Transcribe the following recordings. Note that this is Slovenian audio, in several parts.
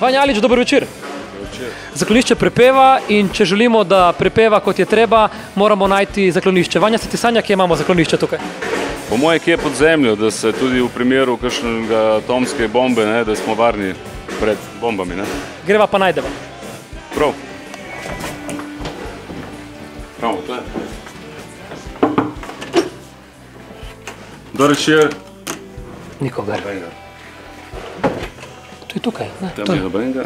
Vanja Alič, dober večer. Zaklonišče prepeva in če želimo, da prepeva kot je treba, moramo najti zaklonišče. Vanja, se ti sanja, kje imamo zaklonišče tukaj? Po moje, kje je pod zemljo, da se tudi v primeru kakšnega atomske bombe, ne, da smo varni pred bombami. Ne. Greva pa najdeva. Prav. Prav, tle. Dobar večer. Nikogar. To je tukaj, ne? Tam je nobenega.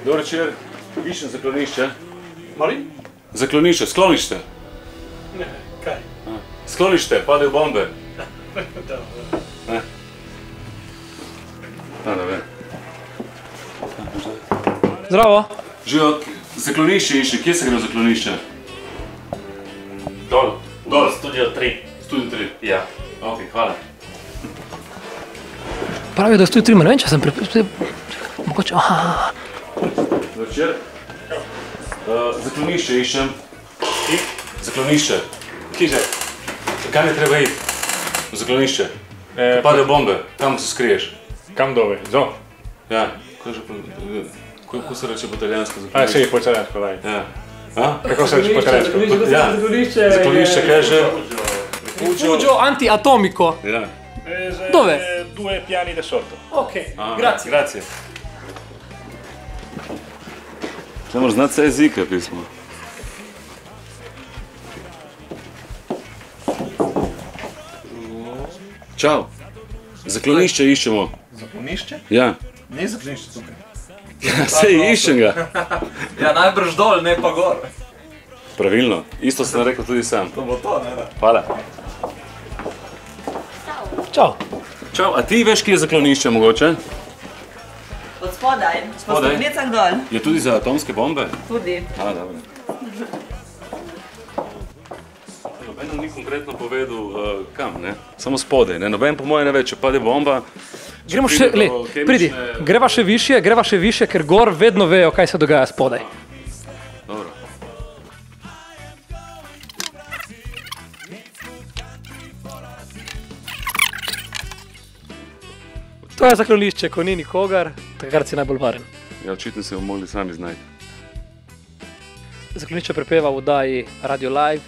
Dobar večer. Iščem zaklonišče. Molim? Zaklonišče, sklonište. Ne, kaj? Sklonište, padejo bombe. Ne? Da ve. Zdravo. Živo, zaklonišče išče, kje se gre v zaklonišče? Dol. Dol. Studio 3. Studio 3? Ja. Ok, hvala. Pravijo, da je Studio 3, ne vem, če sem mogoče, Večer. Zaklonišče iščem. Zaklonišče. Kje že? Kam je treba iti? V zaklonišče. Ko padejo bombe, tam se skriješ. Kam dove? Zo? Ja. Kako se reče po italijansko zaklonišče? Sej, po italijansko, daj. Ja. A? Kako se reče po italijansko? Ja. Zaklonišče, kaj je že? Rifugio antiatomico. Ja. Dove? 2 piani da sotto. Ok, grazie. Grazie. Če moraš znati vse jezike, pismo. Čau. Zaklonišče iščemo. Zaklonišče? Ja. Ni zaklonišče tukaj. Ja, sej iščem ga. Ja, najbrž dol, ne pa gor. Pravilno. Isto sem rekel tudi sam. To bo to, ne da. Hvala. Čau. Čau, a ti veš, kje je zaklonišče mogoče? Od spodaj, po Spodaj? stopnicah dol. Je tudi za atomske bombe? Tudi. A, dobro. Noben ni konkretno povedal, kam, ne? Samo spodaj, ne? Noben po moje ne ve, če pade bomba. Gremo še, pridi, greva še više, ker gor vedno vejo, kaj se dogaja spodaj. Dobro. To je zaklonišče, ko ni nikogar, takrat si najbolj varen. Ja, očitno se bomo mogli sami znajti. Zaklonišče prepeva v oddaji Radio Live.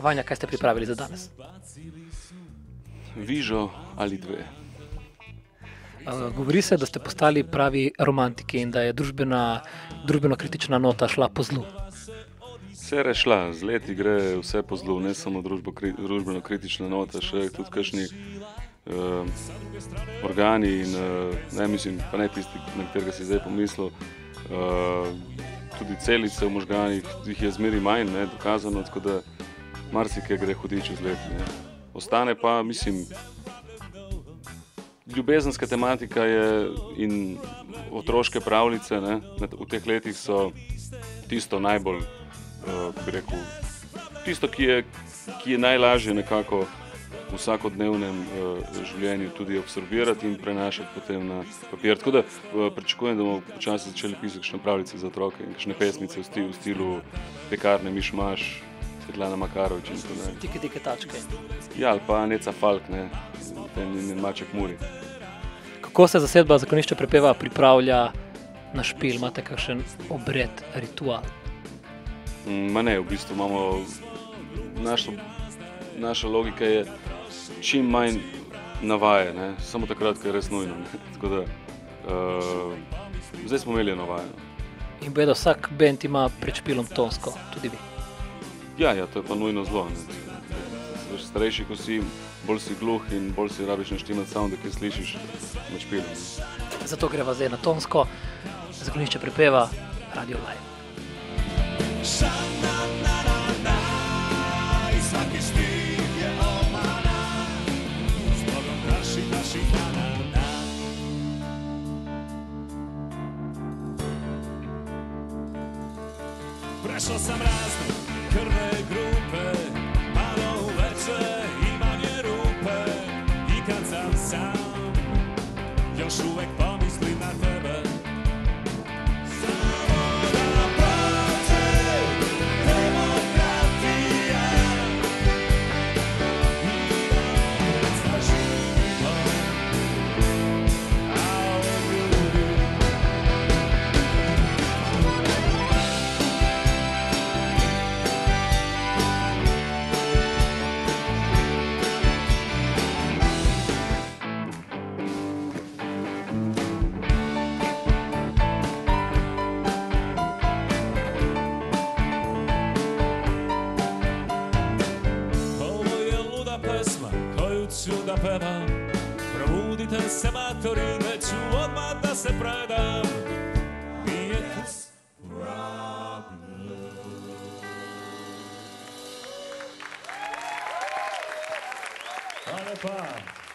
Vanja, kaj ste pripravili za danes? Vižo ali dve. Govori se, da ste postali pravi romantiki in da je družbeno-kritična nota šla po zlu. Vse je šla, z leti gre vse po zlu, ne samo družbeno-kritična nota, še tudi kakšni organi in ne mislim, pa ne tisti, na katerega si zdaj pomislil, tudi celice v možganih, jih je zmeri manj, ne, dokazano, tako da marsikaj gre hudič z leti. Ne. Ostane pa, mislim, ljubezenska tematika je in otroške pravljice, ne, v teh letih so tisto najbolj, bi rekel, tisto, ki je najlažje nekako v vsakodnevnem življenju tudi absorbirati in prenašati potem na papir. Tako da pričakujem, da bomo počasi začeli pisati kakšne pravljice za otroke in kakšne pesmice v stilu Pekarne Mišmaš, Svetlana Makarovič in tako dalje. Tike tačke. Ja, ali pa Neca Falk, ne, in Maček Muri. Kako se zasedba Zaklonišče prepeva pripravlja na špil? Imate kakšen obred, ritual? Ma ne, v bistvu imamo, naša logika je čim manj navaje, ne? Samo takrat, ko je res nujno. Ne? Tako da, zdaj smo imeli navaje. In bedo, vsak band ima pred špilom tonsko, tudi vi. Ja, to je pa nujno zlo. Starejši, ko si, bolj si gluh in bolj si rabiš naštimati sound, da kaj slišiš med špilom. Zato greva zdaj na tonsko. Zaklonišče prepeva Radio Live. Prešao sam razne krvne grupe, malo uveče i manje rupe. I kad sam sam, još uvek pomislim na tebe. Samo da prođe demokratija i da zaživimo, a ove ljudi. Ovo je luda pesma koju ću da pevam. Probudite se matori, neću odmah da se predam. Nije kus problem. Hvala pa.